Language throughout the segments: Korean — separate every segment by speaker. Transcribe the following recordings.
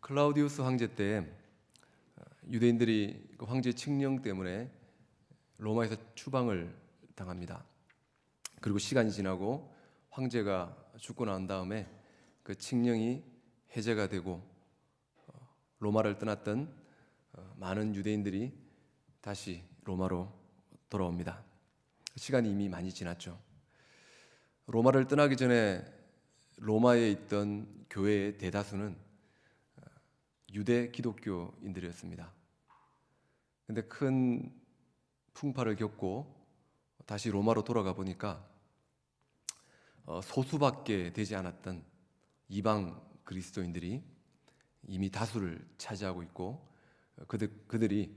Speaker 1: 클라우디우스 황제 때 유대인들이 그 황제 칙령 때문에 로마에서 추방을 당합니다. 그리고 시간이 지나고 황제가 죽고 난 다음에 그 칙령이 해제가 되고 로마를 떠났던 많은 유대인들이 다시 로마로 돌아옵니다. 시간이 이미 많이 지났죠. 로마를 떠나기 전에 로마에 있던 교회의 대다수는 유대 기독교인들이었습니다. 근데 큰 풍파를 겪고 다시 로마로 돌아가 보니까 소수밖에 되지 않았던 이방 그리스도인들이 이미 다수를 차지하고 있고 그들이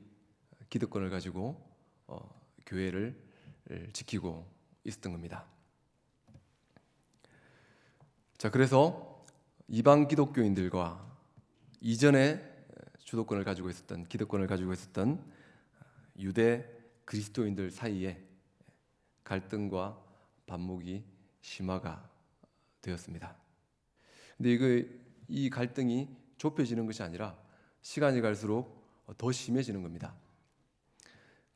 Speaker 1: 기득권을 가지고 교회를 지키고 있었던 겁니다. 자, 그래서 이방 기독교인들과 이전에 주도권을 가지고 있었던 기득권을 가지고 있었던 유대 그리스도인들 사이에 갈등과 반목이 심화가 되었습니다. 근데 이 갈등이 좁혀지는 것이 아니라 시간이 갈수록 더 심해지는 겁니다.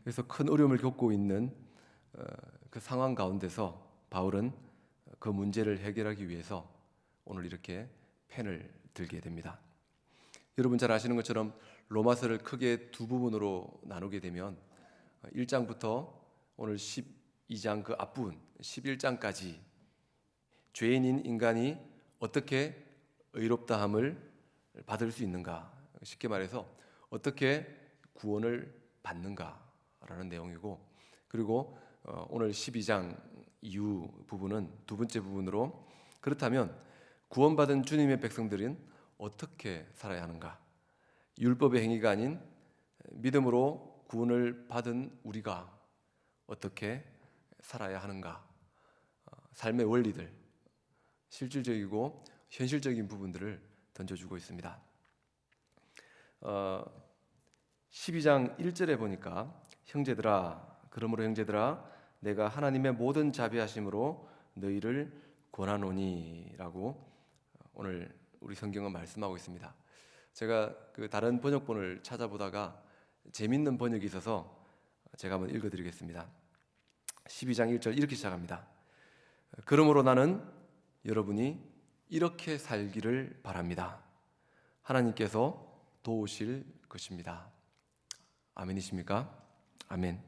Speaker 1: 그래서 큰 어려움을 겪고 있는 그 상황 가운데서 바울은 그 문제를 해결하기 위해서 오늘 이렇게 펜을 들게 됩니다. 여러분 잘 아시는 것처럼 로마서를 크게 두 부분으로 나누게 되면 1장부터 오늘 12장 그 앞부분 11장까지 죄인인 인간이 어떻게 의롭다함을 받을 수 있는가, 쉽게 말해서 어떻게 구원을 받는가라는 내용이고, 그리고 오늘 12장 이후 부분은 두 번째 부분으로 그렇다면 구원받은 주님의 백성들은 어떻게 살아야 하는가, 율법의 행위가 아닌 믿음으로 구원을 받은 우리가 어떻게 살아야 하는가, 삶의 원리들, 실질적이고 현실적인 부분들을 던져주고 있습니다. 12장 1절에 보니까 그러므로 형제들아 내가 하나님의 모든 자비하심으로 너희를 권하노니라고 오늘 우리 성경은 말씀하고 있습니다. 제가 그 다른 번역본을 찾아보다가 재밌는 번역이 있어서 제가 한번 읽어드리겠습니다. 12장 1절 이렇게 시작합니다. 그러므로 나는 여러분이 이렇게 살기를 바랍니다. 하나님께서 도우실 것입니다. 아멘이십니까? 아멘.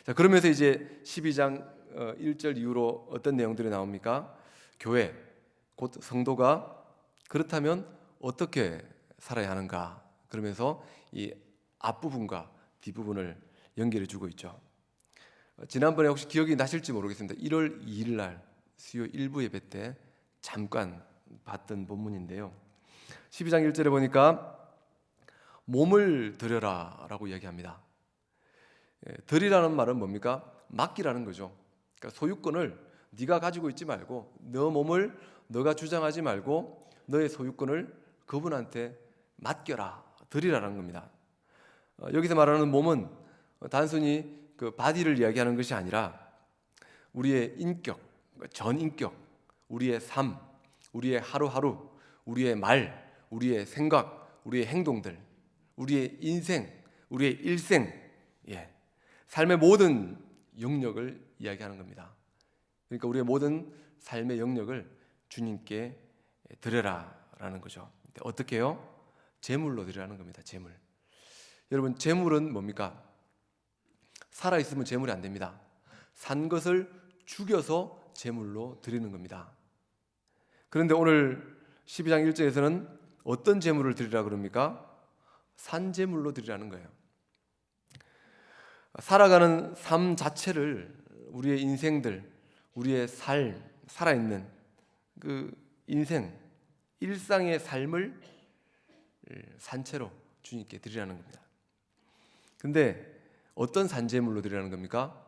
Speaker 1: 자, 그러면서 이제 12장 1절 이후로 어떤 내용들이 나옵니까? 교회, 곧 성도가 그렇다면 어떻게 살아야 하는가? 그러면서 이 앞부분과 뒷부분을 연결해 주고 있죠. 지난번에 혹시 기억이 나실지 모르겠습니다. 1월 2일 날 수요 일부 예배 때 잠깐 봤던 본문인데요. 12장 1절에 보니까 몸을 드려라 라고 이야기합니다. 드리라는 말은 뭡니까? 맡기라는 거죠. 그러니까 소유권을 네가 가지고 있지 말고, 너 몸을 너가 주장하지 말고 너의 소유권을 그분한테 맡겨라, 드리라는 겁니다. 여기서 말하는 몸은 단순히 그 바디를 이야기하는 것이 아니라 우리의 인격, 전인격, 우리의 삶, 우리의 하루하루, 우리의 말, 우리의 생각, 우리의 행동들, 우리의 인생, 우리의 일생, 삶의 모든 영역을 이야기하는 겁니다. 그러니까 우리의 모든 삶의 영역을 주님께 드려라라는 거죠. 어떻게 해요? 제물로 드리라는 겁니다. 제물. 여러분, 제물은 뭡니까? 살아있으면 제물이 안 됩니다. 산 것을 죽여서 제물로 드리는 겁니다. 그런데 오늘 12장 1절에서는 어떤 제물을 드리라 그럽니까? 산 제물로 드리라는 거예요. 살아가는 삶 자체를, 우리의 인생들, 우리의 삶, 살아있는 그 인생, 일상의 삶을 산채로 주님께 드리라는 겁니다. 근데 어떤 산제물로 드리라는 겁니까?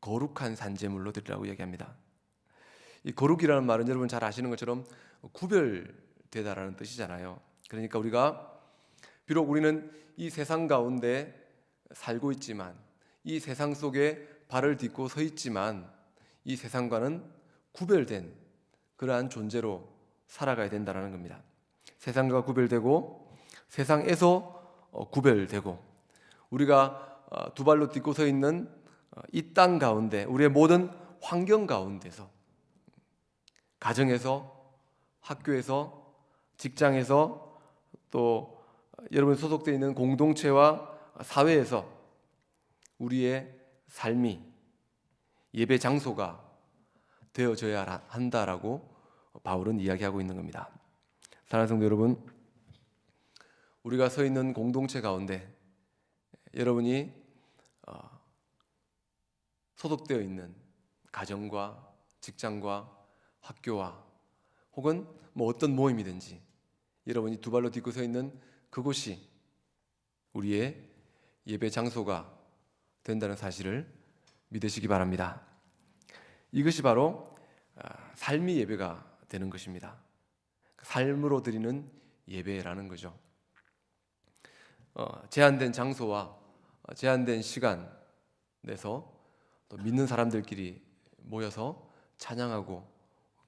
Speaker 1: 거룩한 산제물로 드리라고 이야기합니다. 이 거룩이라는 말은 여러분 잘 아시는 것처럼 구별되다라는 뜻이잖아요. 그러니까 우리가 비록 우리는 이 세상 가운데 살고 있지만, 이 세상 속에 발을 딛고 서 있지만, 이 세상과는 구별된 그러한 존재로 살아가야 된다는 겁니다. 세상과 구별되고 세상에서 구별되고 우리가 두 발로 딛고 서 있는 이 땅 가운데 우리의 모든 환경 가운데서 가정에서 학교에서 직장에서 또 여러분 소속되어 있는 공동체와 사회에서 우리의 삶이 예배 장소가 되어져야 한다라고 바울은 이야기하고 있는 겁니다. 사랑하는 성도 여러분, 우리가 서 있는 공동체 가운데 여러분이 소속되어 있는 가정과 직장과 학교와 혹은 어떤 모임이든지 여러분이 두 발로 딛고 서 있는 그곳이 우리의 예배 장소가 된다는 사실을 믿으시기 바랍니다. 이것이 바로 삶의 예배가 되는 것입니다. 삶으로 드리는 예배라는 거죠. 제한된 장소와 제한된 시간 내서 또 믿는 사람들끼리 모여서 찬양하고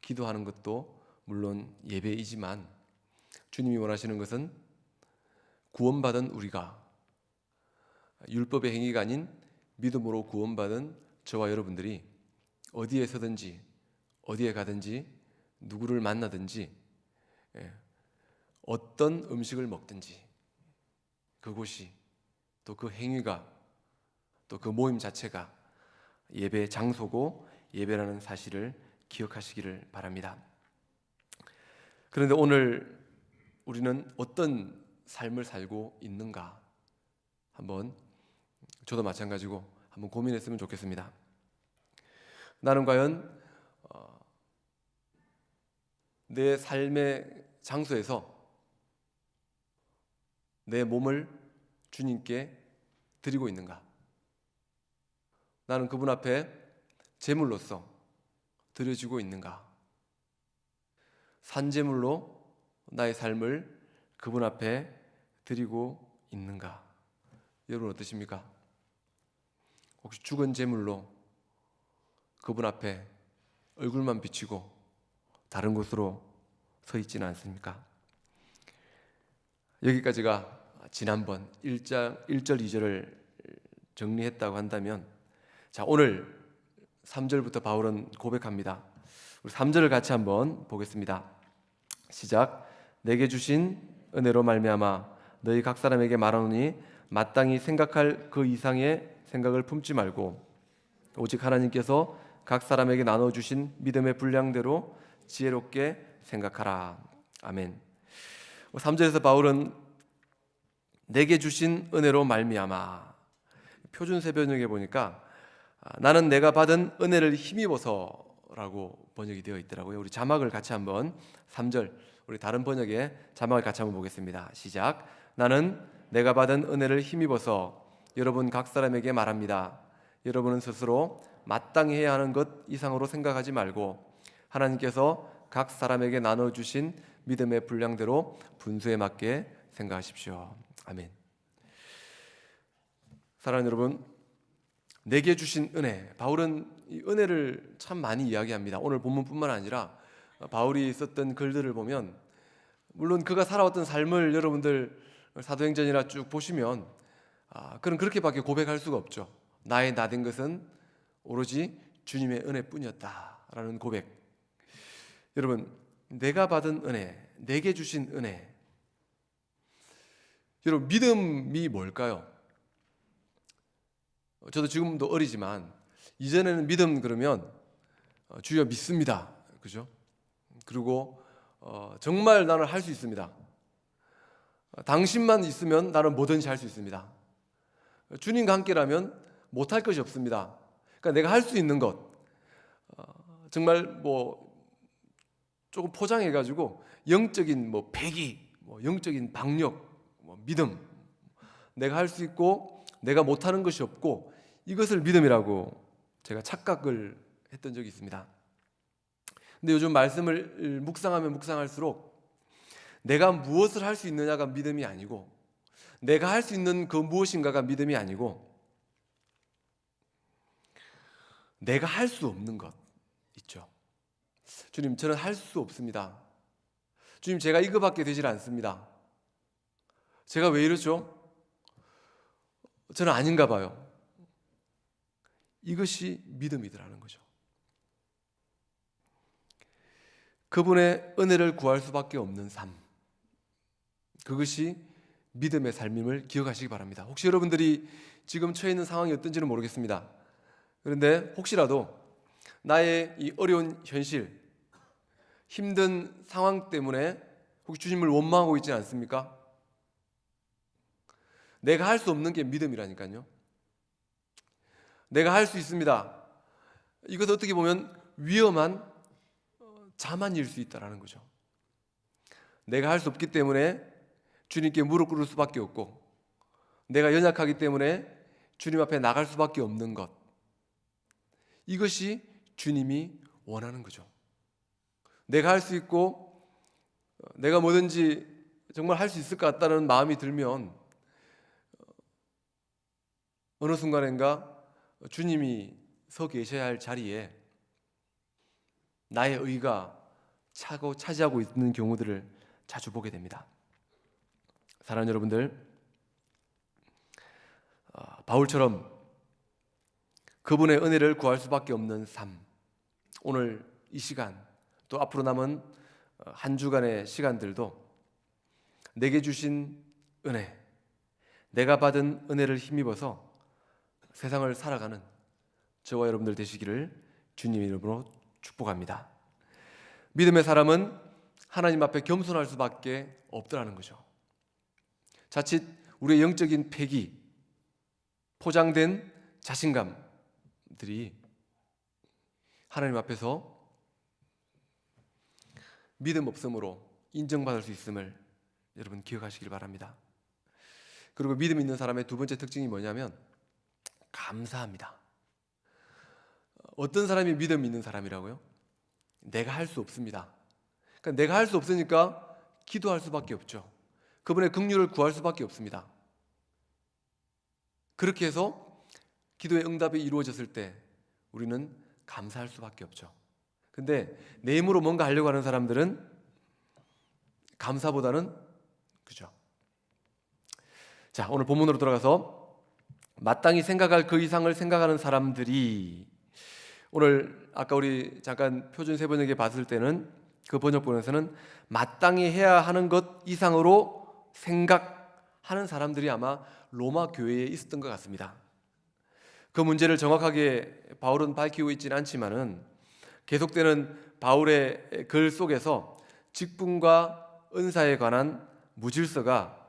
Speaker 1: 기도하는 것도 물론 예배이지만 주님이 원하시는 것은 구원받은 우리가 율법의 행위가 아닌 믿음으로 구원받은 저와 여러분들이 어디에 서든지 어디에 가든지 누구를 만나든지 어떤 음식을 먹든지 그곳이 또 그 행위가 또 그 모임 자체가 예배 장소고 예배라는 사실을 기억하시기를 바랍니다. 그런데 오늘 우리는 어떤 삶을 살고 있는가 한번 저도 마찬가지고 한번 고민했으면 좋겠습니다. 나는 과연 내 삶의 장소에서 내 몸을 주님께 드리고 있는가? 나는 그분 앞에 제물로서 드려지고 있는가? 산제물로 나의 삶을 그분 앞에 드리고 있는가? 여러분 어떠십니까? 혹시 죽은 제물로 그분 앞에 얼굴만 비치고 다른 곳으로 서 있지는 않습니까? 여기까지가 지난번 1절 2절을 정리했다고 한다면 자, 오늘 3절부터 바울은 고백합니다. 우리 3절을 같이 한번 보겠습니다. 시작. 내게 주신 은혜로 말미암아 너희 각 사람에게 말하노니 마땅히 생각할 그 이상의 생각을 품지 말고 오직 하나님께서 각 사람에게 나눠주신 믿음의 분량대로 지혜롭게 생각하라. 아멘. 3절에서 바울은 내게 주신 은혜로 말미암아, 표준 세번역에 보니까 나는 내가 받은 은혜를 힘입어서라고 번역이 되어 있더라고요. 우리 자막을 같이 한번 3절 우리 다른 번역의 자막을 같이 한번 보겠습니다. 시작. 나는 내가 받은 은혜를 힘입어서 여러분 각 사람에게 말합니다. 여러분은 스스로 마땅히 해야 하는 것 이상으로 생각하지 말고 하나님께서 각 사람에게 나눠주신 믿음의 분량대로 분수에 맞게 생각하십시오. 아멘. 사랑하는 여러분, 내게 주신 은혜, 바울은 이 은혜를 참 많이 이야기합니다. 오늘 본문뿐만 아니라 바울이 썼던 글들을 보면 물론 그가 살아왔던 삶을 여러분들 사도행전이나 쭉 보시면 그는 그렇게밖에 고백할 수가 없죠. 나의 나된 것은 오로지 주님의 은혜뿐이었다라는 고백. 여러분, 내가 받은 은혜, 내게 주신 은혜. 여러분, 믿음이 뭘까요? 저도 지금도 어리지만 이전에는 믿음 그러면 주여 믿습니다, 그죠? 그리고 정말 나는 할 수 있습니다. 당신만 있으면 나는 뭐든지 할 수 있습니다. 주님과 함께라면 못할 것이 없습니다. 그러니까 내가 할 수 있는 것 정말 조금 포장해가지고 영적인 배기, 영적인 박력, 믿음, 내가 할 수 있고 내가 못하는 것이 없고 이것을 믿음이라고 제가 착각을 했던 적이 있습니다. 근데 요즘 말씀을 묵상하면 묵상할수록 내가 무엇을 할 수 있느냐가 믿음이 아니고 내가 할 수 있는 그 무엇인가가 믿음이 아니고 내가 할 수 없는 것 있죠. 주님, 저는 할 수 없습니다. 주님, 제가 이거밖에 되질 않습니다. 제가 왜 이러죠? 저는 아닌가 봐요. 이것이 믿음이더라는 거죠. 그분의 은혜를 구할 수밖에 없는 삶, 그것이 믿음의 삶임을 기억하시기 바랍니다. 혹시 여러분들이 지금 처해 있는 상황이 어떤지는 모르겠습니다. 그런데 혹시라도 나의 이 어려운 현실, 힘든 상황 때문에 혹시 주님을 원망하고 있지 않습니까? 내가 할 수 없는 게 믿음이라니까요. 내가 할 수 있습니다. 이것은 어떻게 보면 위험한 자만일 수 있다는 거죠. 내가 할 수 없기 때문에 주님께 무릎 꿇을 수밖에 없고, 내가 연약하기 때문에 주님 앞에 나갈 수밖에 없는 것, 이것이 주님이 원하는 거죠. 내가 할 수 있고 내가 뭐든지 정말 할 수 있을 것 같다는 마음이 들면 어느 순간인가 주님이 서 계셔야 할 자리에 나의 의가 차지하고 있는 경우들을 자주 보게 됩니다. 사랑하는 여러분들, 바울처럼 그분의 은혜를 구할 수밖에 없는 삶, 오늘 이 시간 또 앞으로 남은 한 주간의 시간들도 내게 주신 은혜, 내가 받은 은혜를 힘입어서 세상을 살아가는 저와 여러분들 되시기를 주님 이름으로 축복합니다. 믿음의 사람은 하나님 앞에 겸손할 수밖에 없더라는 거죠. 자칫 우리의 영적인 패기, 포장된 자신감들이 하나님 앞에서 믿음 없음으로 인정받을 수 있음을 여러분 기억하시길 바랍니다. 그리고 믿음 있는 사람의 두 번째 특징이 뭐냐면 감사합니다. 어떤 사람이 믿음 있는 사람이라고요? 내가 할 수 없습니다. 그러니까 내가 할 수 없으니까 기도할 수밖에 없죠. 그분의 긍휼을 구할 수밖에 없습니다. 그렇게 해서 기도의 응답이 이루어졌을 때 우리는 감사할 수밖에 없죠. 근데 내 힘으로 뭔가 하려고 하는 사람들은 감사보다는, 그죠? 자, 오늘 본문으로 돌아가서 마땅히 생각할 그 이상을 생각하는 사람들이, 오늘 아까 우리 잠깐 표준 세번역에 봤을 때는 그 번역본에서는 마땅히 해야 하는 것 이상으로 생각하는 사람들이 아마 로마 교회에 있었던 것 같습니다. 그 문제를 정확하게 바울은 밝히고 있지는 않지만은 계속되는 바울의 글 속에서 직분과 은사에 관한 무질서가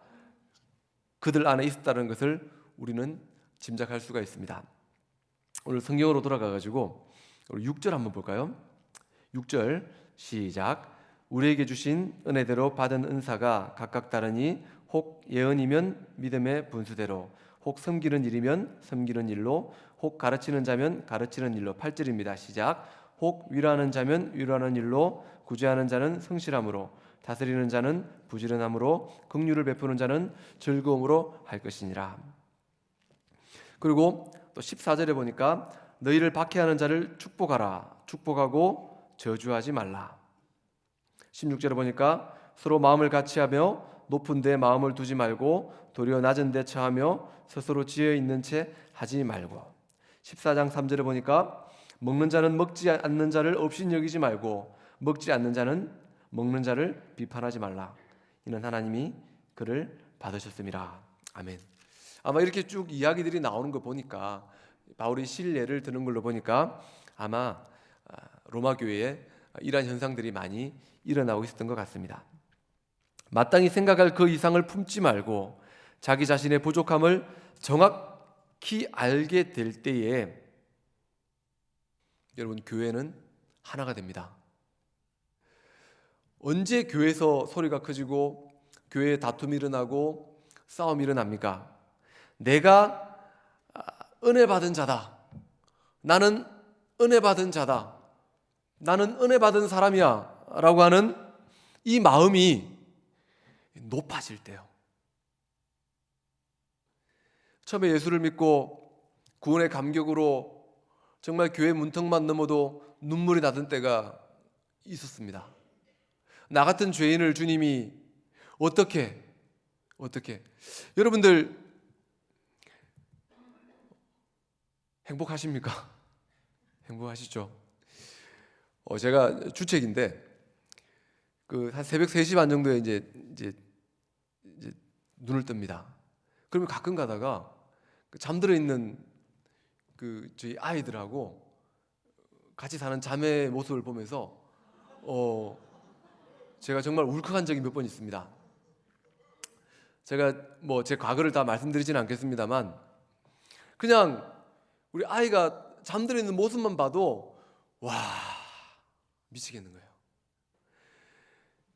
Speaker 1: 그들 안에 있었다는 것을 우리는 짐작할 수가 있습니다. 오늘 성경으로 돌아가가지고 6절 한번 볼까요? 6절 시작. 우리에게 주신 은혜대로 받은 은사가 각각 다르니 혹 예언이면 믿음의 분수대로, 혹 섬기는 일이면 섬기는 일로, 혹 가르치는 자면 가르치는 일로. 8절입니다. 시작. 혹 위로하는 자면 위로하는 일로, 구제하는 자는 성실함으로, 다스리는 자는 부지런함으로, 긍휼을 베푸는 자는 즐거움으로 할 것이니라. 그리고 또 14절에 보니까 너희를 박해하는 자를 축복하라. 축복하고 저주하지 말라. 16절에 보니까 서로 마음을 같이하며 높은 데 마음을 두지 말고 도리어 낮은 데 처하며 스스로 지혜 있는 채 하지 말고. 14장 3절에 보니까 먹는 자는 먹지 않는 자를 업신여기지 말고 먹지 않는 자는 먹는 자를 비판하지 말라. 이는 하나님이 그를 받으셨음이라. 아멘. 아마 이렇게 쭉 이야기들이 나오는 거 보니까, 바울이 실례를 드는 걸로 보니까 아마 로마 교회에 이러한 현상들이 많이 일어나고 있었던 것 같습니다. 마땅히 생각할 그 이상을 품지 말고 자기 자신의 부족함을 정확히 알게 될 때에 여러분, 교회는 하나가 됩니다. 언제 교회에서 소리가 커지고 교회에 다툼이 일어나고 싸움이 일어납니까? 내가 은혜 받은 자다, 나는 은혜 받은 자다, 나는 은혜 받은 사람이야 라고 하는 이 마음이 높아질 때요. 처음에 예수를 믿고 구원의 감격으로 정말 교회 문턱만 넘어도 눈물이 나던 때가 있었습니다. 나 같은 죄인을 주님이 어떻게 어떻게? 여러분들 행복하십니까? 행복하시죠? 제가 주책인데 한 새벽 3시 반 정도에 이제 눈을 뜹니다. 그러면 가끔 가다가 잠들어 있는 저희 아이들하고 같이 사는 자매의 모습을 보면서 제가 정말 울컥한 적이 몇 번 있습니다. 제가 제 과거를 다 말씀드리지는 않겠습니다만 그냥 우리 아이가 잠들어 있는 모습만 봐도 와, 미치겠는 거예요.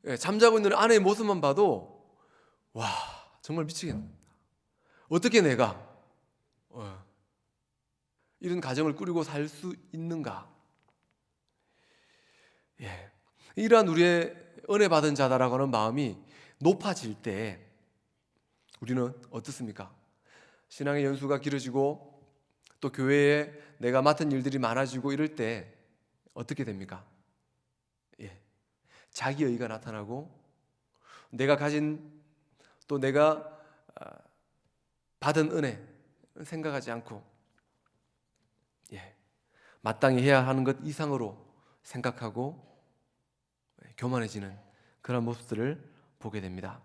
Speaker 1: 예, 잠자고 있는 아내의 모습만 봐도 와, 정말 미치겠는 거예요. 어떻게 내가 이런 가정을 꾸리고 살 수 있는가? 예, 이러한 우리의 은혜 받은 자다라고 하는 마음이 높아질 때 우리는 어떻습니까? 신앙의 연수가 길어지고 또 교회에 내가 맡은 일들이 많아지고 이럴 때 어떻게 됩니까? 예, 자기의가 나타나고 내가 가진 또 내가 받은 은혜 생각하지 않고 마땅히 해야 하는 것 이상으로 생각하고 교만해지는 그런 모습들을 보게 됩니다.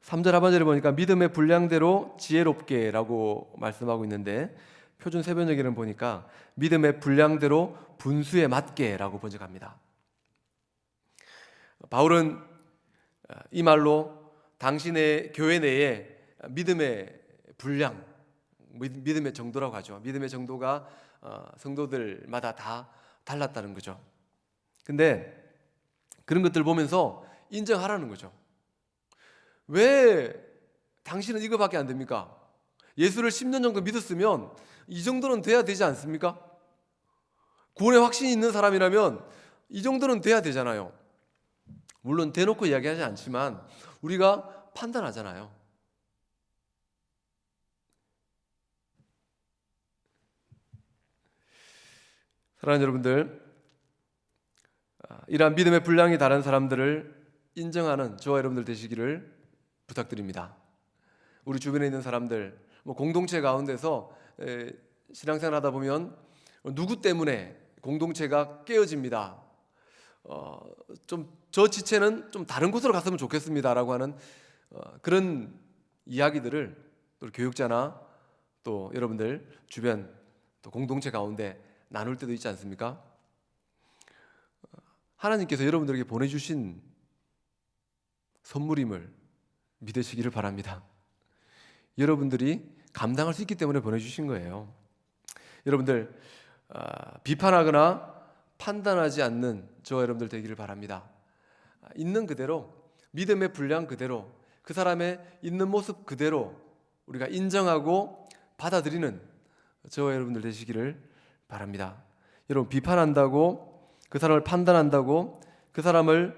Speaker 1: 3절 하반절에 보니까 믿음의 분량대로 지혜롭게라고 말씀하고 있는데 표준 세번역에는 보니까 믿음의 분량대로 분수에 맞게라고 번역합니다. 바울은 이 말로 당신의 교회 내에 믿음의 분량, 믿음의 정도라고 하죠. 믿음의 정도가 성도들마다 다 달랐다는 거죠. 근데 그런 것들 보면서 인정하라는 거죠. 왜 당신은 이거밖에 안 됩니까? 예수를 10년 정도 믿었으면 이 정도는 돼야 되지 않습니까? 구원의 확신이 있는 사람이라면 이 정도는 돼야 되잖아요. 물론 대놓고 이야기하지 않지만 우리가 판단하잖아요. 사랑하는 여러분들, 이러한 믿음의 분량이 다른 사람들을 인정하는 저와 여러분들 되시기를 부탁드립니다. 우리 주변에 있는 사람들, 공동체 가운데서 신앙생활 하다 보면 누구 때문에 공동체가 깨어집니다. 좀 저 지체는 좀 다른 곳으로 갔으면 좋겠습니다라고 하는 그런 이야기들을 또 교육자나 또 여러분들 주변 또 공동체 가운데 나눌 때도 있지 않습니까? 하나님께서 여러분들에게 보내주신 선물임을 믿으시기를 바랍니다. 여러분들이 감당할 수 있기 때문에 보내주신 거예요. 여러분들 비판하거나 판단하지 않는 저와 여러분들 되기를 바랍니다. 있는 그대로 믿음의 분량 그대로 그 사람의 있는 모습 그대로 우리가 인정하고 받아들이는 저와 여러분들 되시기를 바랍니다. 여러분 비판한다고 그 사람을 판단한다고 그 사람을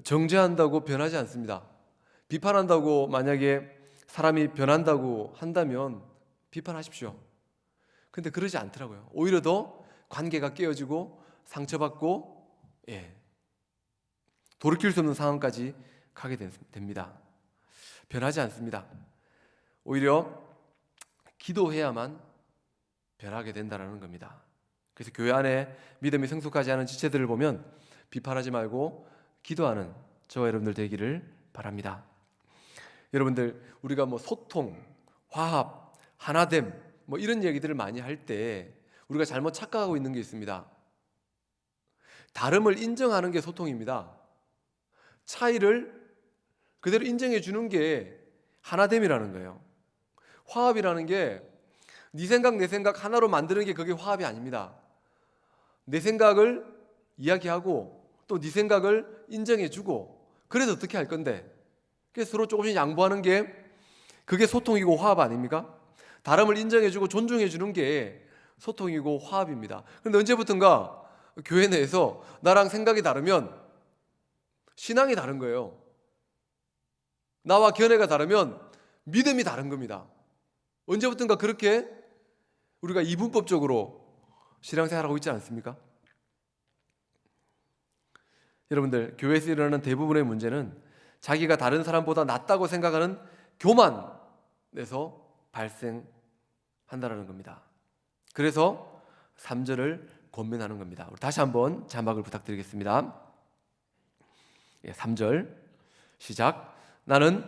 Speaker 1: 정죄한다고 변하지 않습니다. 비판한다고 만약에 사람이 변한다고 한다면 비판하십시오. 근데 그러지 않더라고요. 오히려 더 관계가 깨어지고 상처받고 돌이킬 수 없는 상황까지 가게 됩니다. 변하지 않습니다. 오히려 기도해야만 변하게 된다는 겁니다. 그래서 교회 안에 믿음이 성숙하지 않은 지체들을 보면 비판하지 말고 기도하는 저와 여러분들 되기를 바랍니다. 여러분들 우리가 소통, 화합, 하나됨 이런 얘기들을 많이 할 때 우리가 잘못 착각하고 있는 게 있습니다. 다름을 인정하는 게 소통입니다. 차이를 그대로 인정해 주는 게 하나됨이라는 거예요. 화합이라는 게 네 생각 내 생각 하나로 만드는 게 그게 화합이 아닙니다. 내 생각을 이야기하고 또 네 생각을 인정해 주고 그래서 어떻게 할 건데 그래서 서로 조금씩 양보하는 게 그게 소통이고 화합 아닙니까? 다름을 인정해 주고 존중해 주는 게 소통이고 화합입니다. 그런데 언제부턴가 교회 내에서 나랑 생각이 다르면 신앙이 다른 거예요. 나와 견해가 다르면 믿음이 다른 겁니다. 언제부턴가 그렇게 우리가 이분법적으로 신앙생활하고 있지 않습니까? 여러분들 교회에서 일어나는 대부분의 문제는 자기가 다른 사람보다 낫다고 생각하는 교만에서 발생한다라는 겁니다. 그래서 3절을 권면하는 겁니다. 우리 다시 한번 자막을 부탁드리겠습니다. 3절 시작. 나는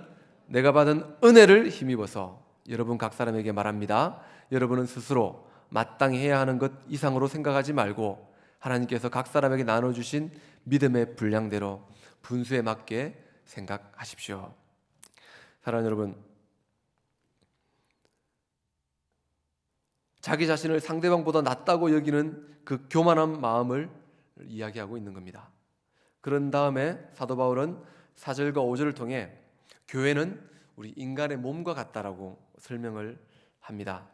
Speaker 1: 내가 받은 은혜를 힘입어서 여러분 각 사람에게 말합니다. 여러분은 스스로 마땅히 해야 하는 것 이상으로 생각하지 말고 하나님께서 각 사람에게 나눠주신 믿음의 분량대로 분수에 맞게 생각하십시오. 사랑하는 여러분, 자기 자신을 상대방보다 낫다고 여기는 그 교만한 마음을 이야기하고 있는 겁니다. 그런 다음에 사도 바울은 4절과 5절을 통해 교회는 우리 인간의 몸과 같다라고 설명을 합니다.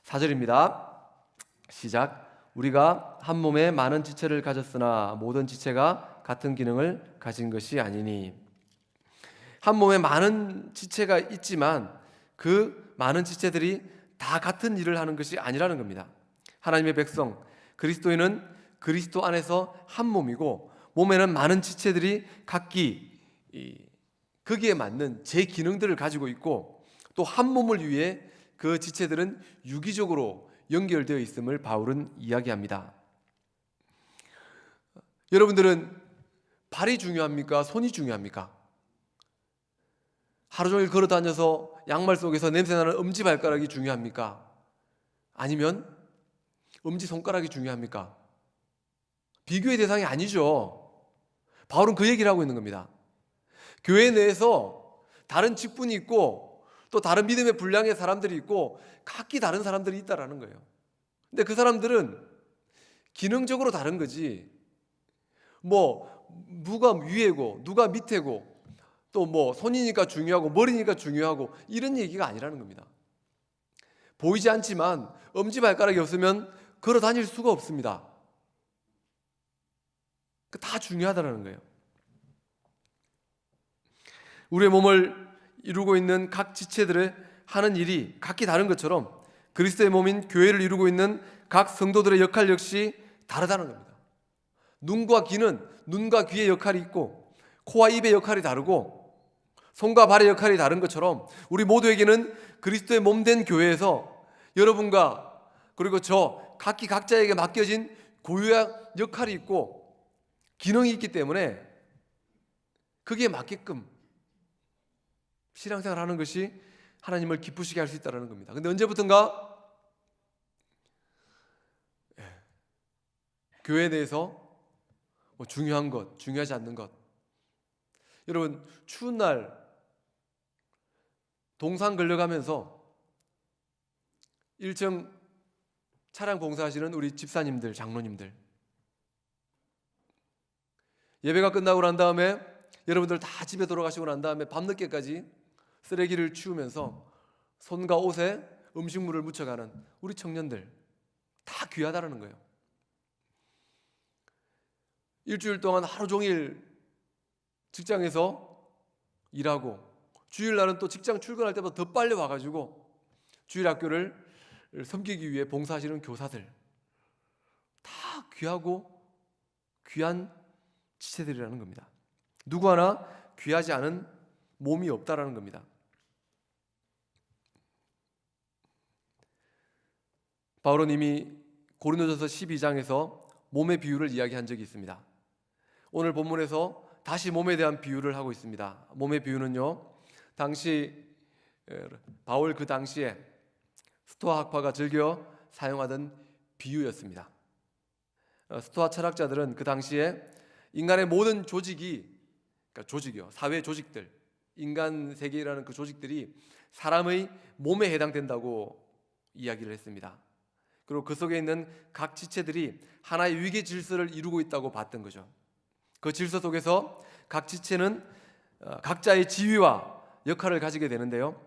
Speaker 1: 4절입니다. 시작. 우리가 한 몸에 많은 지체를 가졌으나 모든 지체가 같은 기능을 가진 것이 아니니. 한 몸에 많은 지체가 있지만 그 많은 지체들이 다 같은 일을 하는 것이 아니라는 겁니다. 하나님의 백성 그리스도인은 그리스도 안에서 한 몸이고 몸에는 많은 지체들이 각기 거기에 맞는 제 기능들을 가지고 있고 또 한 몸을 위해 그 지체들은 유기적으로 연결되어 있음을 바울은 이야기합니다. 여러분들은 발이 중요합니까? 손이 중요합니까? 하루 종일 걸어 다녀서 양말 속에서 냄새나는 엄지발가락이 중요합니까? 아니면 엄지손가락이 중요합니까? 비교의 대상이 아니죠. 바울은 그 얘기를 하고 있는 겁니다. 교회 내에서 다른 직분이 있고 또 다른 믿음의 분량의 사람들이 있고 각기 다른 사람들이 있다라는 거예요. 근데 그 사람들은 기능적으로 다른 거지 누가 위에고 누가 밑에고 또 손이니까 중요하고 머리니까 중요하고 이런 얘기가 아니라는 겁니다. 보이지 않지만 엄지발가락이 없으면 걸어 다닐 수가 없습니다. 다 중요하다는 거예요. 우리의 몸을 이루고 있는 각 지체들의 하는 일이 각기 다른 것처럼 그리스도의 몸인 교회를 이루고 있는 각 성도들의 역할 역시 다르다는 겁니다. 눈과 귀는 눈과 귀의 역할이 있고 코와 입의 역할이 다르고 손과 발의 역할이 다른 것처럼 우리 모두에게는 그리스도의 몸된 교회에서 여러분과 그리고 저 각기 각자에게 맡겨진 고유한 역할이 있고 기능이 있기 때문에 거기에 맞게끔 신앙생활을 하는 것이 하나님을 기쁘시게 할 수 있다는 겁니다. 근데 언제부턴가 교회에 대해서 중요한 것, 중요하지 않는 것. 여러분 추운 날 동산 걸려가면서 일정 차량 봉사하시는 우리 집사님들, 장로님들 예배가 끝나고 난 다음에 여러분들 다 집에 돌아가시고 난 다음에 밤늦게까지 쓰레기를 치우면서 손과 옷에 음식물을 묻혀가는 우리 청년들 다 귀하다라는 거예요. 일주일 동안 하루 종일 직장에서 일하고 주일날은 또 직장 출근할 때보다 더 빨리 와가지고 주일 학교를 섬기기 위해 봉사하시는 교사들 다 귀하고 귀한 지체들이라는 겁니다. 누구 하나 귀하지 않은 몸이 없다라는 겁니다. 바울은 이미 고린도전서 12장에서 몸의 비유를 이야기한 적이 있습니다. 오늘 본문에서 다시 몸에 대한 비유를 하고 있습니다. 몸의 비유는요, 바울 그 당시에 스토아 학파가 즐겨 사용하던 비유였습니다. 스토아 철학자들은 그 당시에 인간의 모든 조직이요, 사회 조직들, 인간 세계라는 그 조직들이 사람의 몸에 해당된다고 이야기를 했습니다. 그리고 그 속에 있는 각 지체들이 하나의 위계 질서를 이루고 있다고 봤던 거죠. 그 질서 속에서 각 지체는 각자의 지위와 역할을 가지게 되는데요.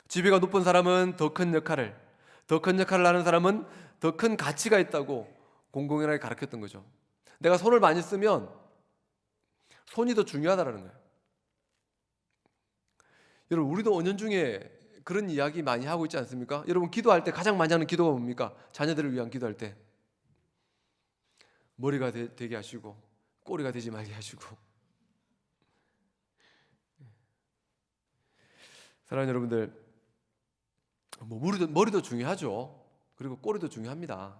Speaker 1: 지위가 높은 사람은 더 큰 역할을 하는 사람은 더 큰 가치가 있다고 공공연하게 가르쳤던 거죠. 내가 손을 많이 쓰면 손이 더 중요하다는 거예요. 여러분 우리도 은연중에 그런 이야기 많이 하고 있지 않습니까? 여러분 기도할 때 가장 많이 하는 기도가 뭡니까? 자녀들을 위한 기도할 때 머리가 되게 하시고 꼬리가 되지 말게 하시고 사랑하는 여러분들, 뭐 머리도 중요하죠. 그리고 꼬리도 중요합니다.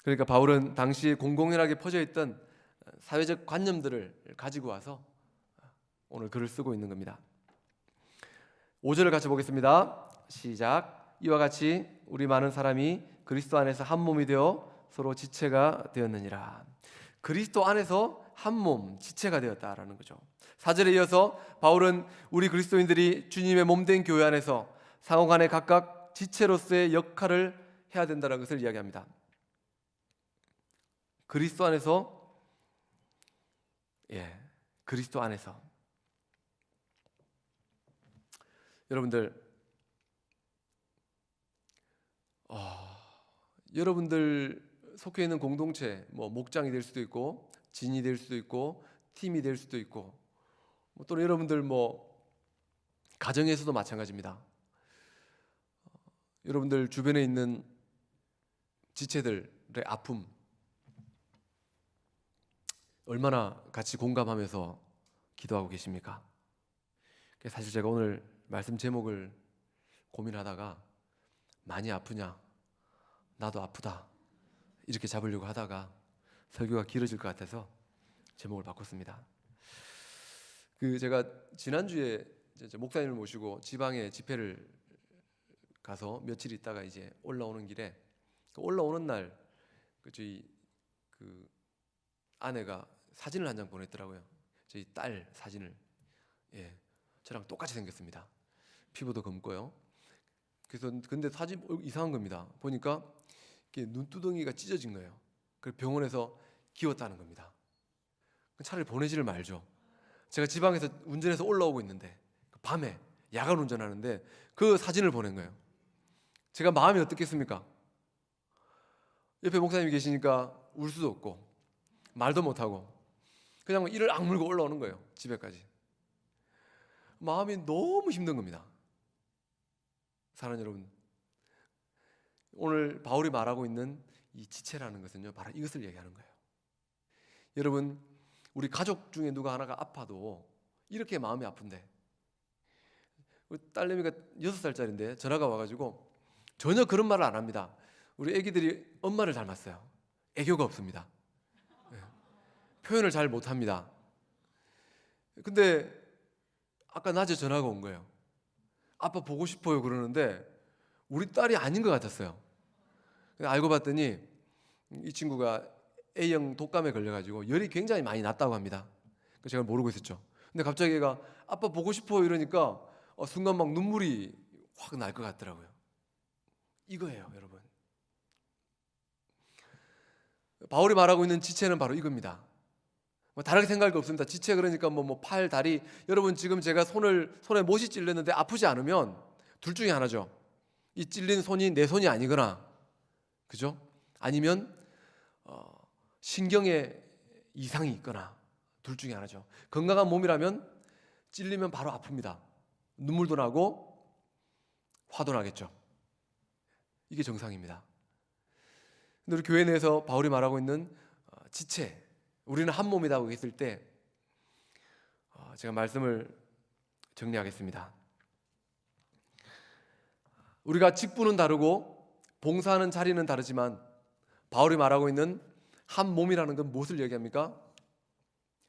Speaker 1: 그러니까 바울은 당시 공공연하게 퍼져 있던 사회적 관념들을 가지고 와서 오늘 글을 쓰고 있는 겁니다. 5절을 같이 보겠습니다. 시작. 이와 같이 우리 많은 사람이 그리스도 안에서 한 몸이 되어 서로 지체가 되었느니라. 그리스도 안에서 한 몸, 지체가 되었다라는 거죠. 4절에 이어서 바울은 우리 그리스도인들이 주님의 몸된 교회 안에서 상호간에 각각 지체로서의 역할을 해야 된다는 것을 이야기합니다. 그리스도 안에서, 그리스도 안에서. 여러분들, 여러분들 속해 있는 공동체, 뭐 목장이 될 수도 있고, 진이 될 수도 있고, 팀이 될 수도 있고, 또는 여러분들 뭐 가정에서도 마찬가지입니다. 여러분들 주변에 있는 지체들의 아픔 얼마나 같이 공감하면서 기도하고 계십니까? 사실 제가 오늘 말씀 제목을 고민하다가 많이 아프냐? 나도 아프다. 이렇게 잡으려고 하다가 설교가 길어질 것 같아서 제목을 바꿨습니다. 제가 지난주에 목사님을 모시고 지방에 집회를 가서 며칠 있다가 이제 올라오는 길에 올라오는 날 저희 아내가 사진을 한 장 보냈더라고요. 저희 딸 사진을. 저랑 똑같이 생겼습니다. 피부도 검고요. 그래서 근데 사진 이상한 겁니다. 보니까 눈두덩이가 찢어진 거예요. 그래서 병원에서 기웠다는 겁니다. 차라리 보내지를 말죠. 제가 지방에서 운전해서 올라오고 있는데 밤에 야간 운전하는데 그 사진을 보낸 거예요. 제가 마음이 어떻겠습니까? 옆에 목사님이 계시니까 울 수도 없고 말도 못하고 그냥 이를 악물고 올라오는 거예요. 집에까지. 마음이 너무 힘든 겁니다. 사랑하는 여러분, 오늘 바울이 말하고 있는 이 지체라는 것은요, 바로 이것을 얘기하는 거예요. 여러분, 우리 가족 중에 누가 하나가 아파도 이렇게 마음이 아픈데, 딸내미가 6살짜리인데 전화가 와가지고 전혀 그런 말을 안 합니다. 우리 애기들이 엄마를 닮았어요. 애교가 없습니다. 표현을 잘 못합니다. 근데 아까 낮에 전화가 온 거예요. 아빠 보고 싶어요 그러는데 우리 딸이 아닌 것 같았어요. 알고 봤더니 이 친구가 A형 독감에 걸려가지고 열이 굉장히 많이 났다고 합니다. 제가 모르고 있었죠. 근데 갑자기 얘가 아빠 보고 싶어요 이러니까 순간 막 눈물이 확 날 것 같더라고요. 이거예요, 여러분. 바울이 말하고 있는 지체는 바로 이겁니다. 다르게 생각할 거 없습니다. 지체 그러니까 팔, 다리. 여러분 지금 제가 손에 못이 찔렸는데 아프지 않으면 둘 중에 하나죠. 이 찔린 손이 내 손이 아니거나, 그죠? 아니면 신경에 이상이 있거나 둘 중에 하나죠. 건강한 몸이라면 찔리면 바로 아픕니다. 눈물도 나고 화도 나겠죠. 이게 정상입니다. 근데 우리 교회 내에서 바울이 말하고 있는 지체, 우리는 한 몸이라고 했을 때 제가 말씀을 정리하겠습니다. 우리가 직분은 다르고 봉사하는 자리는 다르지만 바울이 말하고 있는 한 몸이라는 건 무엇을 얘기합니까?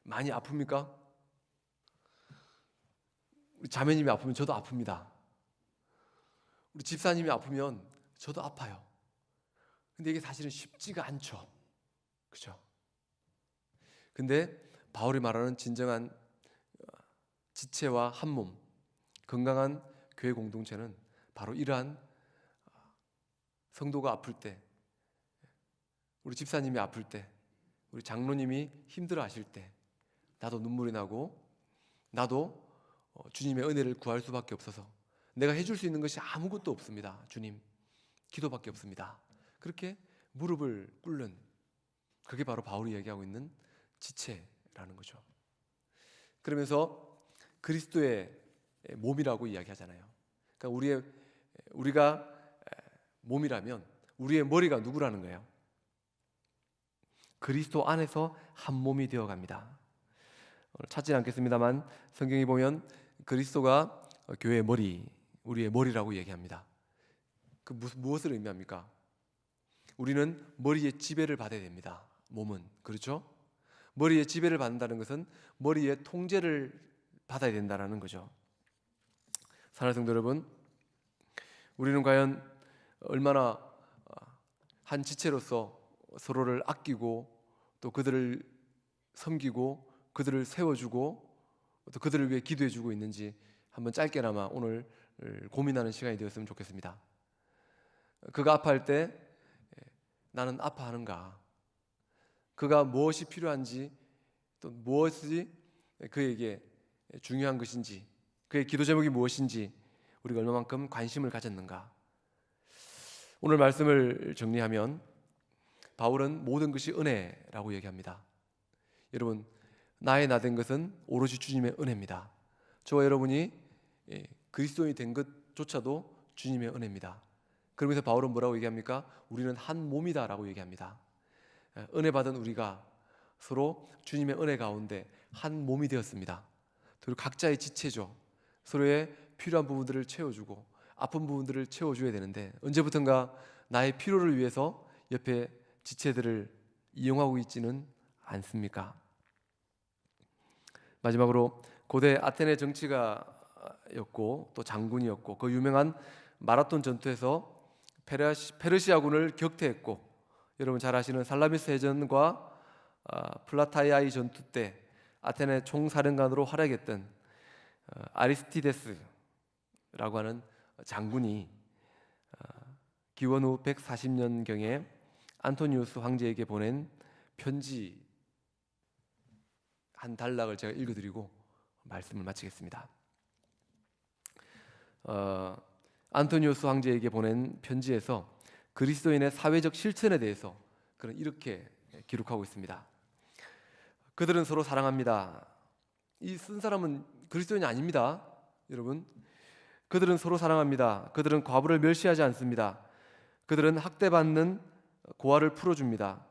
Speaker 1: 많이 아픕니까? 우리 자매님이 아프면 저도 아픕니다. 우리 집사님이 아프면 저도 아파요. 근데 이게 사실은 쉽지가 않죠. 그죠? 근데 바울이 말하는 진정한 지체와 한 몸, 건강한 교회 공동체는 바로 이러한 성도가 아플 때, 우리 집사님이 아플 때, 우리 장로님이 힘들어 하실 때 나도 눈물이 나고 나도 주님의 은혜를 구할 수밖에 없어서 내가 해줄 수 있는 것이 아무것도 없습니다. 주님, 기도밖에 없습니다. 그렇게 무릎을 꿇는, 그게 바로 바울이 얘기하고 있는 지체라는 거죠. 그러면서 그리스도의 몸이라고 이야기하잖아요. 그러니까 우리가 몸이라면 우리의 머리가 누구라는 거예요? 그리스도 안에서 한 몸이 되어갑니다. 찾지는 않겠습니다만 성경에 보면 그리스도가 교회의 머리, 우리의 머리라고 얘기합니다. 그 무엇을 의미합니까? 우리는 머리의 지배를 받아야 됩니다. 몸은 그렇죠? 머리의 지배를 받는다는 것은 머리의 통제를 받아야 된다는 거죠. 사랑하는 성도 여러분, 우리는 과연 얼마나 한 지체로서 서로를 아끼고 또 그들을 섬기고 그들을 세워주고 또 그들을 위해 기도해주고 있는지 한번 짧게나마 오늘 고민하는 시간이 되었으면 좋겠습니다. 그가 아파할 때 나는 아파하는가? 그가 무엇이 필요한지 또 무엇이 그에게 중요한 것인지 그의 기도 제목이 무엇인지 우리가 얼마만큼 관심을 가졌는가? 오늘 말씀을 정리하면 바울은 모든 것이 은혜라고 얘기합니다. 여러분, 나의 나 된 것은 오로지 주님의 은혜입니다. 저와 여러분이 그리스도인이 된 것조차도 주님의 은혜입니다. 그러면서 바울은 뭐라고 얘기합니까? 우리는 한 몸이다라고 얘기합니다. 은혜 받은 우리가 서로 주님의 은혜 가운데 한 몸이 되었습니다. 그리고 각자의 지체죠. 서로의 필요한 부분들을 채워주고 아픈 부분들을 채워줘야 되는데 언제부턴가 나의 필요를 위해서 옆에 지체들을 이용하고 있지는 않습니까? 마지막으로 고대 아테네 정치가였고 또 장군이었고 그 유명한 마라톤 전투에서 페르시아군을 격퇴했고 여러분 잘 아시는 살라미스 해전과 플라타이아의 전투 때 아테네 총사령관으로 활약했던 아리스티데스라고 하는 장군이 기원 후 140년경에 안토니우스 황제에게 보낸 편지 한 단락을 제가 읽어드리고 말씀을 마치겠습니다. 안토니우스 황제에게 보낸 편지에서 그리스도인의 사회적 실천에 대해서 그는 이렇게 기록하고 있습니다. 그들은 서로 사랑합니다. 이 쓴 사람은 그리스도인이 아닙니다. 여러분, 그들은 서로 사랑합니다. 그들은 과부를 멸시하지 않습니다. 그들은 학대받는 고아를 풀어줍니다.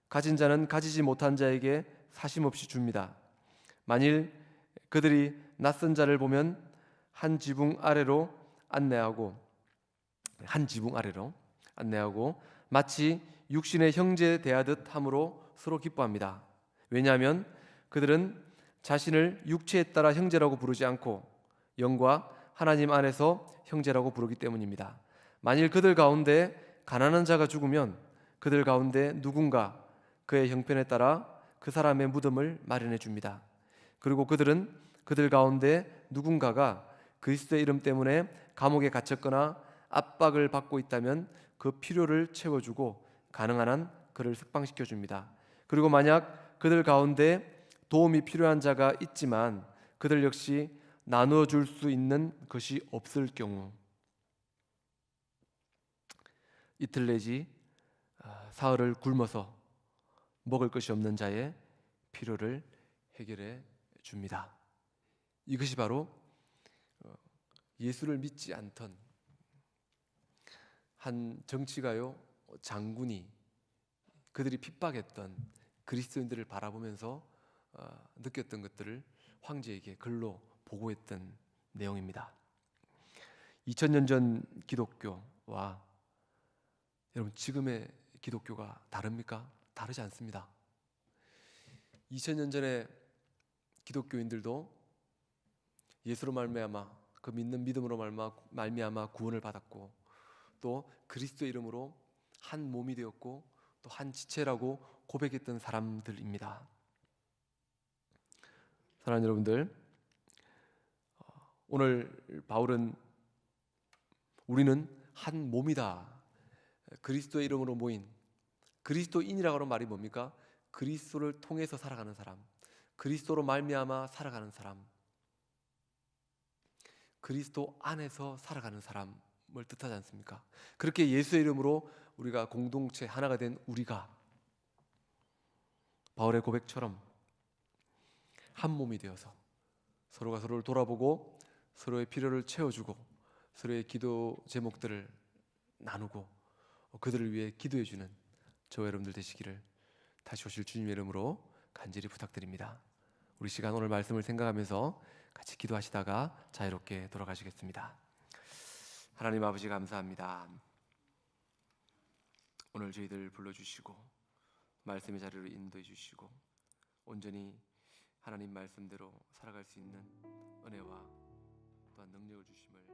Speaker 1: 가진 자는 가지지 못한 자에게 사심없이 줍니다. 만일 그들이 낯선 자를 보면 한 지붕 아래로 안내하고 마치 육신의 형제 대하듯 함으로 서로 기뻐합니다. 왜냐하면 그들은 자신을 육체에 따라 형제라고 부르지 않고 영과 하나님 안에서 형제라고 부르기 때문입니다. 만일 그들 가운데 가난한 자가 죽으면 그들 가운데 누군가 그의 형편에 따라 그 사람의 무덤을 마련해 줍니다. 그리고 그들은 그들 가운데 누군가가 그리스도의 이름 때문에 감옥에 갇혔거나 압박을 받고 있다면 그 필요를 채워주고 가능한 한 그를 석방시켜 줍니다. 그리고 만약 그들 가운데 도움이 필요한 자가 있지만 그들 역시 나누어 줄 수 있는 것이 없을 경우 이틀 내지 사흘을 굶어서 먹을 것이 없는 자의 필요를 해결해 줍니다. 이것이 바로 예수를 믿지 않던 한 정치가요 장군이 그들이 핍박했던 그리스도인들을 바라보면서 느꼈던 것들을 황제에게 글로 보고했던 내용입니다. 2000년 전 기독교와 여러분 지금의 기독교가 다릅니까? 다르지 않습니다. 2000년 전에 기독교인들도 예수로 말미암아 그 믿는 믿음으로 말미암아 구원을 받았고 또 그리스도의 이름으로 한 몸이 되었고 또 한 지체라고 고백했던 사람들입니다. 사랑하는 여러분들, 오늘 바울은 우리는 한 몸이다. 그리스도의 이름으로 모인 그리스도인이라고 하는 말이 뭡니까? 그리스도를 통해서 살아가는 사람, 그리스도로 말미암아 살아가는 사람, 그리스도 안에서 살아가는 사람을 뜻하지 않습니까? 그렇게 예수의 이름으로 우리가 공동체 하나가 된 우리가 바울의 고백처럼 한 몸이 되어서 서로가 서로를 돌아보고 서로의 필요를 채워주고 서로의 기도 제목들을 나누고 그들을 위해 기도해주는 저와 여러분들 되시기를 다시 오실 주님의 이름으로 간절히 부탁드립니다. 우리 시간 오늘 말씀을 생각하면서 같이 기도하시다가 자유롭게 돌아가시겠습니다. 하나님 아버지 감사합니다. 오늘 저희들 불러주시고 말씀의 자리로 인도해 주시고 온전히 하나님 말씀대로 살아갈 수 있는 은혜와 또한 능력을 주심을